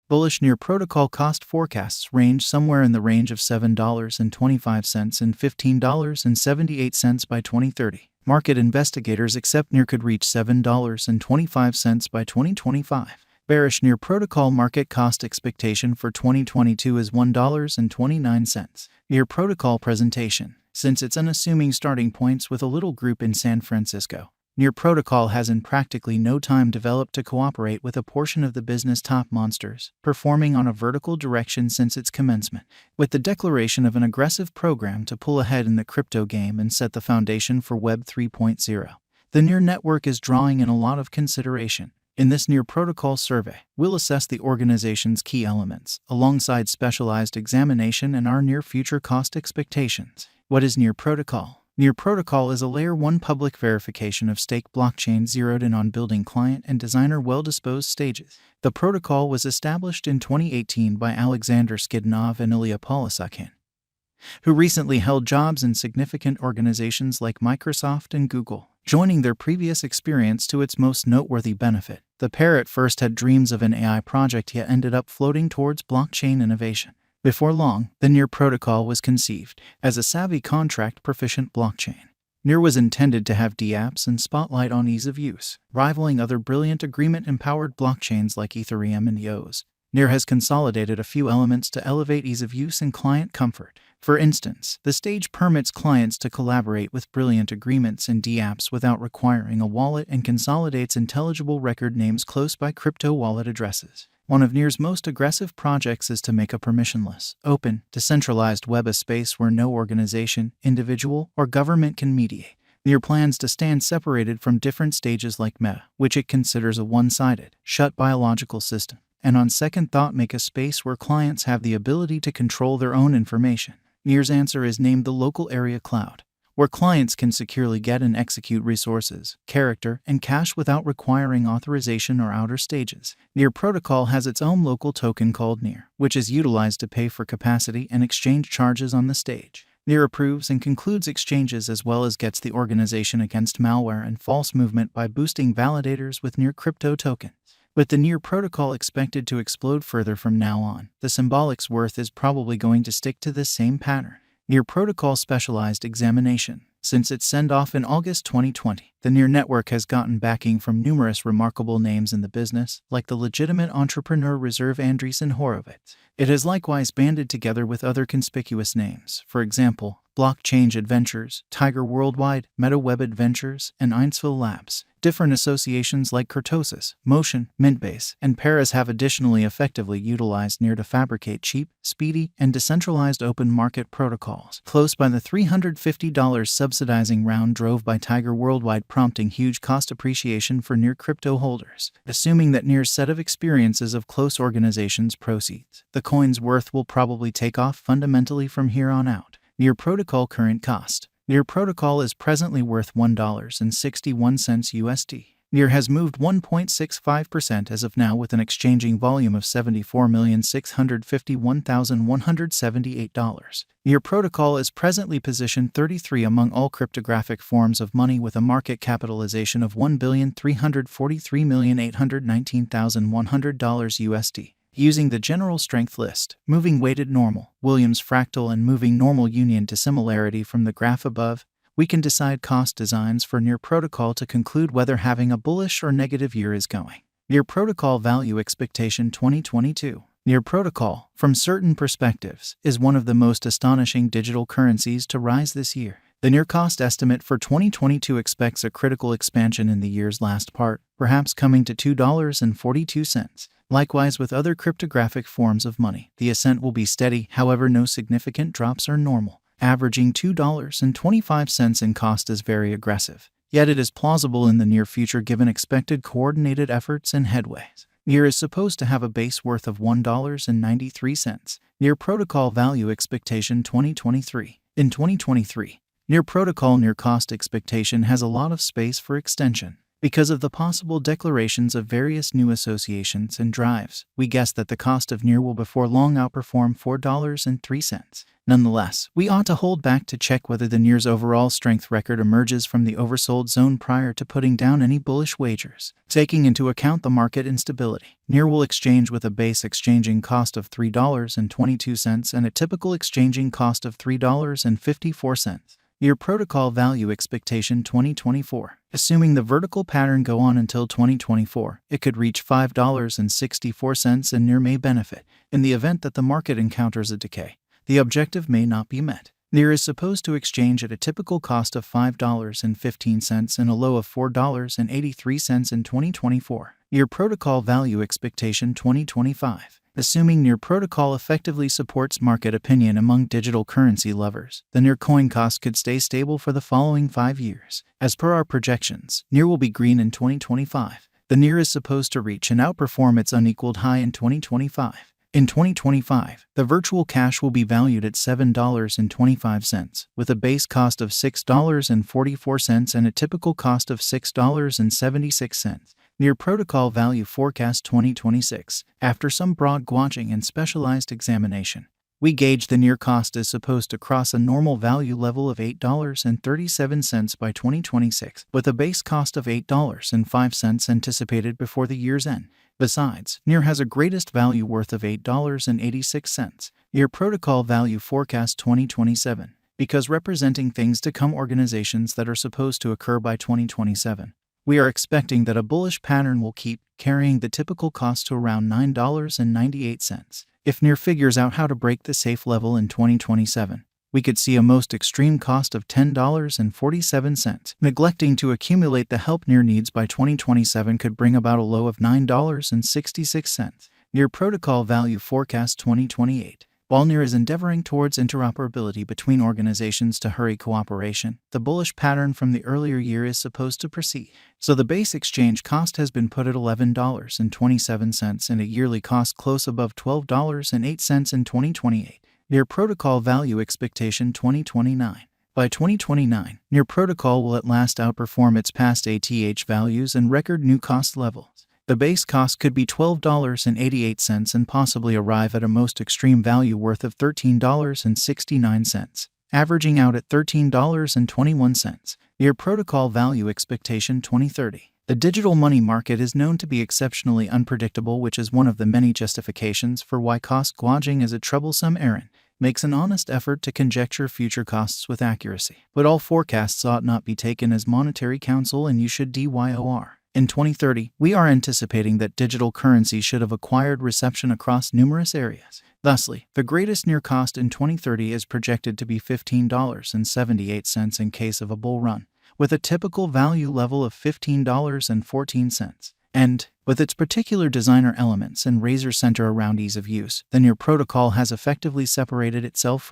Bullish Near protocol cost forecasts range somewhere in the range of $7.25 and $15.78 by 2030. Market investigators accept Near could reach $7.25 by 2025. Bearish Near protocol market cost expectation for 2022 is $1.29. Near protocol presentation. Since its unassuming starting points with a little group in San Francisco, Near protocol has in practically no time developed to cooperate with a portion of the business top monsters, performing on a vertical direction since its commencement, with the declaration of an aggressive program to pull ahead in the crypto game and set the foundation for Web 3.0. The Near network is drawing in a lot of consideration. In this Near protocol survey, we'll assess the organization's key elements, alongside specialized examination and our near future cost expectations. What is Near protocol? Near protocol is a Layer 1 public verification of stake blockchain zeroed in on building client and designer well-disposed stages. The protocol was established in 2018 by Alexander Skidnov and Ilya Polisakhin, who recently held jobs in significant organizations like Microsoft and Google, joining their previous experience to its most noteworthy benefit. The pair at first had dreams of an AI project yet ended up floating towards blockchain innovation. Before long, the Near protocol was conceived as a savvy contract-proficient blockchain. Near was intended to have dapps and spotlight on ease of use, rivaling other brilliant agreement-empowered blockchains like Ethereum and EOS. Near has consolidated a few elements to elevate ease of use and client comfort. For instance, the stage permits clients to collaborate with brilliant agreements and dapps without requiring a wallet and consolidates intelligible record names close by crypto wallet addresses. One of Near's most aggressive projects is to make a permissionless, open, decentralized web a space where no organization, individual, or government can mediate. Near plans to stand separated from different stages like Meta, which it considers a one-sided, shut biological system, and on second thought make a space where clients have the ability to control their own information. Near's answer is named the local area cloud, where clients can securely get and execute resources, character, and cache without requiring authorization or outer stages. Near protocol has its own local token called Near, which is utilized to pay for capacity and exchange charges on the stage. Near approves and concludes exchanges as well as gets the organization against malware and false movement by boosting validators with Near crypto tokens. With the Near protocol expected to explode further from now on, the symbolic's worth is probably going to stick to this same pattern. Near protocol specialized examination. Since its send-off in August 2020, the Near network has gotten backing from numerous remarkable names in the business, like the legitimate entrepreneur Reserve Andreessen Horowitz. It has likewise banded together with other conspicuous names, for example, Blockchain Adventures, Tiger Worldwide, MetaWeb Adventures, and Einsville Labs. Different associations like Kurtosis, Motion, Mintbase, and Paris have additionally effectively utilized Near to fabricate cheap, speedy, and decentralized open market protocols. Close by the $350 subsidizing round drove by Tiger Worldwide, prompting huge cost appreciation for Near crypto holders. Assuming that Near's set of experiences of close organizations proceeds, the coin's worth will probably take off fundamentally from here on out. Near protocol current cost. Near protocol is presently worth $1.61 USD. Near has moved 1.65% as of now with an exchanging volume of $74,651,178. Near protocol is presently positioned 33 among all cryptographic forms of money with a market capitalization of $1,343,819,100 USD. Using the general strength list, moving weighted normal, Williams fractal and moving normal union to similarity from the graph above, we can decide cost designs for Near protocol to conclude whether having a bullish or negative year is going. Near protocol value expectation 2022. Near protocol, from certain perspectives, is one of the most astonishing digital currencies to rise this year. The Near cost estimate for 2022 expects a critical expansion in the year's last part, perhaps coming to $2.42. Likewise with other cryptographic forms of money, the ascent will be steady, however no significant drops are normal. Averaging $2.25 in cost is very aggressive, yet it is plausible in the near future given expected coordinated efforts and headways. Near is supposed to have a base worth of $1.93. Near protocol value expectation 2023. In 2023, Near protocol Near cost expectation has a lot of space for extension. Because of the possible declarations of various new associations and drives, we guess that the cost of NEAR will before long outperform $4.03. Nonetheless, we ought to hold back to check whether the NEAR's overall strength record emerges from the oversold zone prior to putting down any bullish wagers. Taking into account the market instability, NEAR will exchange with a base exchanging cost of $3.22 and a typical exchanging cost of $3.54. Your protocol value expectation 2024. Assuming the vertical pattern go on until 2024, it could reach $5.64 and NEAR may benefit. In the event that the market encounters a decay, the objective may not be met. NEAR is supposed to exchange at a typical cost of $5.15 and a low of $4.83 in 2024. Your protocol value expectation 2025. Assuming NEAR protocol effectively supports market opinion among digital currency lovers, the NEAR coin cost could stay stable for the following 5 years. As per our projections, NEAR will be green in 2025. The NEAR is supposed to reach and outperform its unequaled high in 2025. In 2025, the virtual cash will be valued at $7.25, with a base cost of $6.44 and a typical cost of $6.76. NEAR protocol value forecast 2026. After some broad gauging and specialized examination, we gauge the NEAR cost is supposed to cross a normal value level of $8.37 by 2026, with a base cost of $8.05 anticipated before the year's end. Besides, NEAR has a greatest value worth of $8.86. NEAR protocol value forecast 2027. Because representing things to come organizations that are supposed to occur by 2027. We are expecting that a bullish pattern will keep carrying the typical cost to around $9.98. If NEAR figures out how to break the safe level in 2027, we could see a most extreme cost of $10.47. Neglecting to accumulate the help NEAR needs by 2027 could bring about a low of $9.66. NEAR protocol value forecast 2028. While NEAR is endeavoring towards interoperability between organizations to hurry cooperation, the bullish pattern from the earlier year is supposed to proceed. So the base exchange cost has been put at $11.27 and a yearly cost close above $12.08 in 2028. NEAR protocol value expectation 2029. By 2029, NEAR protocol will at last outperform its past ATH values and record new cost levels. The base cost could be $12.88 and possibly arrive at a most extreme value worth of $13.69, averaging out at $13.21. NEAR protocol value expectation 2030. The digital money market is known to be exceptionally unpredictable, which is one of the many justifications for why cost gouging is a troublesome errand. Makes an honest effort to conjecture future costs with accuracy. But all forecasts ought not be taken as monetary counsel, and you should DYOR. In 2030, we are anticipating that digital currency should have acquired reception across numerous areas. Thusly, the greatest NEAR cost in 2030 is projected to be $15.78 in case of a bull run, with a typical value level of $15.14. And, with its particular designer elements and razor center around ease of use, the NEAR protocol has effectively separated itself from